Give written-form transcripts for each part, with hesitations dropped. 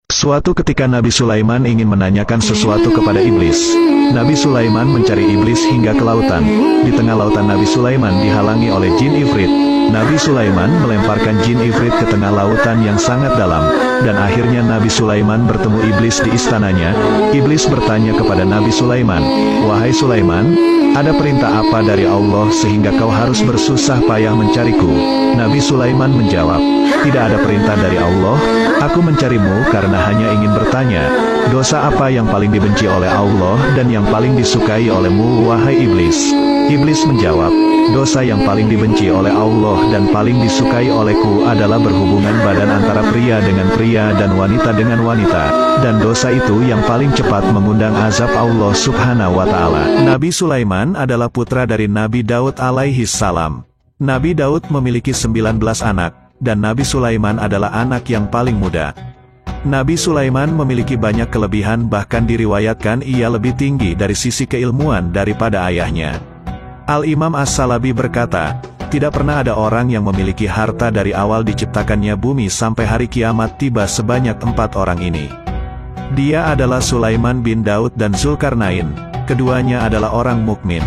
Suatu ketika Nabi Sulaiman ingin menanyakan sesuatu kepada iblis. Nabi Sulaiman mencari iblis hingga ke lautan. Di tengah lautan Nabi Sulaiman dihalangi oleh jin ifrit. Nabi Sulaiman melemparkan jin ifrit ke tengah lautan yang sangat dalam. Dan akhirnya Nabi Sulaiman bertemu iblis di istananya. Iblis bertanya kepada Nabi Sulaiman, "Wahai Sulaiman, ada perintah apa dari Allah sehingga kau harus bersusah payah mencariku?" Nabi Sulaiman menjawab, "Tidak ada perintah dari Allah, aku mencarimu karena hanya ingin bertanya, dosa apa yang paling dibenci oleh Allah dan yang paling disukai olehmu, wahai iblis?" Iblis menjawab, "Dosa yang paling dibenci oleh Allah dan paling disukai olehku adalah berhubungan badan antara pria dengan pria dan wanita dengan wanita, dan dosa itu yang paling cepat mengundang azab Allah Subhanahu wa Ta'ala." Nabi Sulaiman adalah putra dari Nabi Daud alaihi salam. Nabi Daud memiliki 19 anak, dan Nabi Sulaiman adalah anak yang paling muda. Nabi Sulaiman memiliki banyak kelebihan, bahkan diriwayatkan ia lebih tinggi dari sisi keilmuan daripada ayahnya. Al-Imam As-Salabi berkata, "Tidak pernah ada orang yang memiliki harta dari awal diciptakannya bumi sampai hari kiamat tiba sebanyak 4 orang ini." Dia adalah Sulaiman bin Daud dan Zulkarnain, keduanya adalah orang mukmin.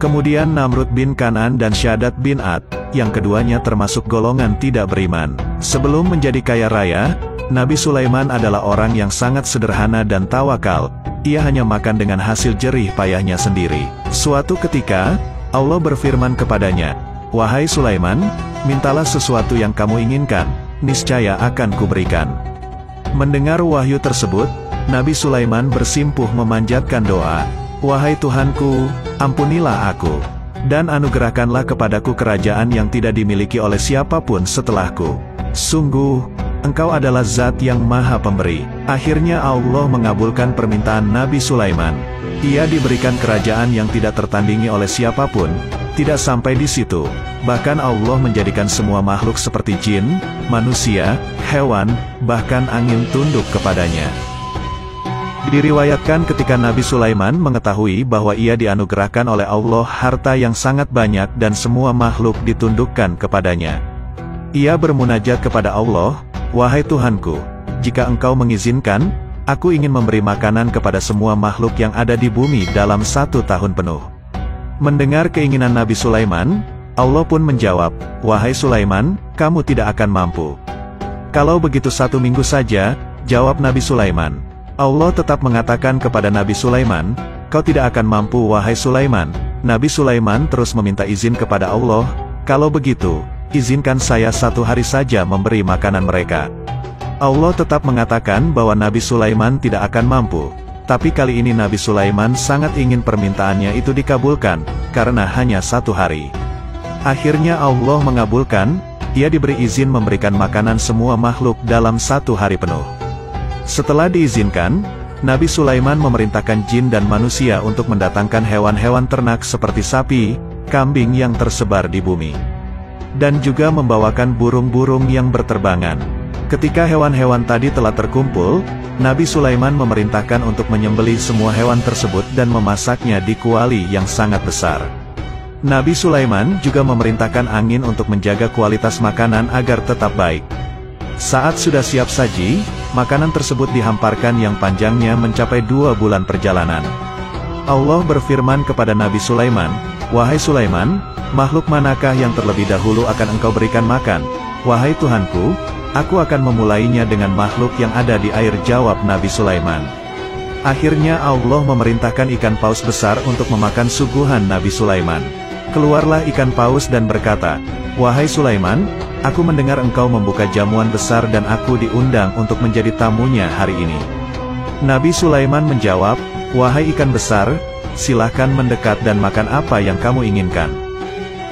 Kemudian Namrud bin Kan'an dan Syaddad bin Ad, yang keduanya termasuk golongan tidak beriman. Sebelum menjadi kaya raya, Nabi Sulaiman adalah orang yang sangat sederhana dan tawakal. Ia hanya makan dengan hasil jerih payahnya sendiri. Suatu ketika, Allah berfirman kepadanya, "Wahai Sulaiman, mintalah sesuatu yang kamu inginkan, niscaya akan kuberikan." Mendengar wahyu tersebut, Nabi Sulaiman bersimpuh memanjatkan doa, "Wahai Tuhanku, ampunilah aku, dan anugerahkanlah kepadaku kerajaan yang tidak dimiliki oleh siapapun setelahku. Sungguh, Engkau adalah Zat yang Maha Pemberi." Akhirnya Allah mengabulkan permintaan Nabi Sulaiman. Ia diberikan kerajaan yang tidak tertandingi oleh siapapun. Tidak sampai di situ, bahkan Allah menjadikan semua makhluk seperti jin, manusia, hewan, bahkan angin tunduk kepadanya. Diriwayatkan ketika Nabi Sulaiman mengetahui bahwa ia dianugerahkan oleh Allah harta yang sangat banyak dan semua makhluk ditundukkan kepadanya. Ia bermunajat kepada Allah, "Wahai Tuhanku, jika Engkau mengizinkan, aku ingin memberi makanan kepada semua makhluk yang ada di bumi dalam 1 tahun penuh." Mendengar keinginan Nabi Sulaiman, Allah pun menjawab, "Wahai Sulaiman, kamu tidak akan mampu." "Kalau begitu 1 minggu saja," jawab Nabi Sulaiman. Allah tetap mengatakan kepada Nabi Sulaiman, "Kau tidak akan mampu, wahai Sulaiman." Nabi Sulaiman terus meminta izin kepada Allah, "Kalau begitu, izinkan saya 1 hari saja memberi makanan mereka." Allah tetap mengatakan bahwa Nabi Sulaiman tidak akan mampu. Tapi kali ini Nabi Sulaiman sangat ingin permintaannya itu dikabulkan, karena hanya 1 hari. Akhirnya Allah mengabulkan, ia diberi izin memberikan makanan semua makhluk dalam 1 hari penuh. Setelah diizinkan, Nabi Sulaiman memerintahkan jin dan manusia untuk mendatangkan hewan-hewan ternak seperti sapi, kambing yang tersebar di bumi, dan juga membawakan burung-burung yang berterbangan. Ketika hewan-hewan tadi telah terkumpul, Nabi Sulaiman memerintahkan untuk menyembelih semua hewan tersebut dan memasaknya di kuali yang sangat besar. Nabi Sulaiman juga memerintahkan angin untuk menjaga kualitas makanan agar tetap baik. Saat sudah siap saji, makanan tersebut dihamparkan yang panjangnya mencapai 2 bulan perjalanan. Allah berfirman kepada Nabi Sulaiman, "Wahai Sulaiman, makhluk manakah yang terlebih dahulu akan engkau berikan makan?" "Wahai Tuhanku, aku akan memulainya dengan makhluk yang ada di air," jawab Nabi Sulaiman. Akhirnya Allah memerintahkan ikan paus besar untuk memakan suguhan Nabi Sulaiman. Keluarlah ikan paus dan berkata, "Wahai Sulaiman, aku mendengar engkau membuka jamuan besar dan aku diundang untuk menjadi tamunya hari ini." Nabi Sulaiman menjawab, "Wahai ikan besar, silahkan mendekat dan makan apa yang kamu inginkan."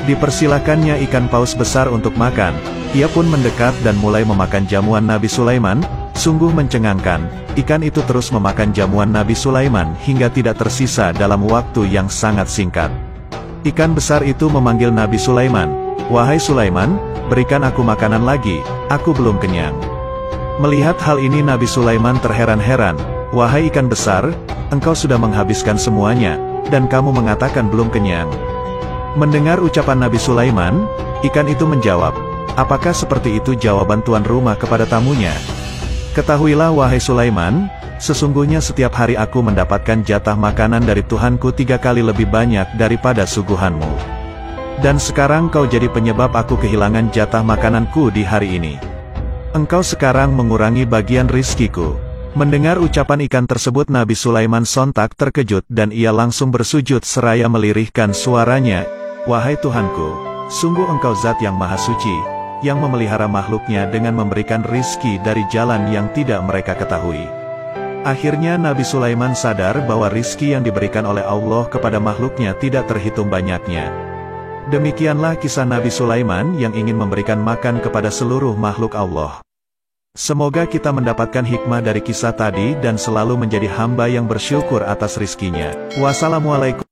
Dipersilakannya ikan paus besar untuk makan. Ia pun mendekat dan mulai memakan jamuan Nabi Sulaiman. Sungguh mencengangkan, ikan itu terus memakan jamuan Nabi Sulaiman hingga tidak tersisa dalam waktu yang sangat singkat. Ikan besar itu memanggil Nabi Sulaiman, "Wahai Sulaiman, berikan aku makanan lagi, aku belum kenyang." Melihat hal ini Nabi Sulaiman terheran-heran, "Wahai ikan besar, engkau sudah menghabiskan semuanya, dan kamu mengatakan belum kenyang." Mendengar ucapan Nabi Sulaiman, ikan itu menjawab, "Apakah seperti itu jawaban tuan rumah kepada tamunya?" Ketahuilah wahai Sulaiman, sesungguhnya setiap hari aku mendapatkan jatah makanan dari Tuhanku 3 kali lebih banyak daripada suguhanmu. Dan sekarang kau jadi penyebab aku kehilangan jatah makananku di hari ini. Engkau sekarang mengurangi bagian rizkiku. Mendengar ucapan ikan tersebut Nabi Sulaiman sontak terkejut dan ia langsung bersujud seraya melirihkan suaranya, "Wahai Tuhanku, sungguh Engkau zat yang maha suci, yang memelihara makhluknya dengan memberikan rizki dari jalan yang tidak mereka ketahui." Akhirnya Nabi Sulaiman sadar bahwa rizki yang diberikan oleh Allah kepada makhluknya tidak terhitung banyaknya. Demikianlah kisah Nabi Sulaiman yang ingin memberikan makan kepada seluruh makhluk Allah. Semoga kita mendapatkan hikmah dari kisah tadi dan selalu menjadi hamba yang bersyukur atas rizkinya. Wassalamualaikum.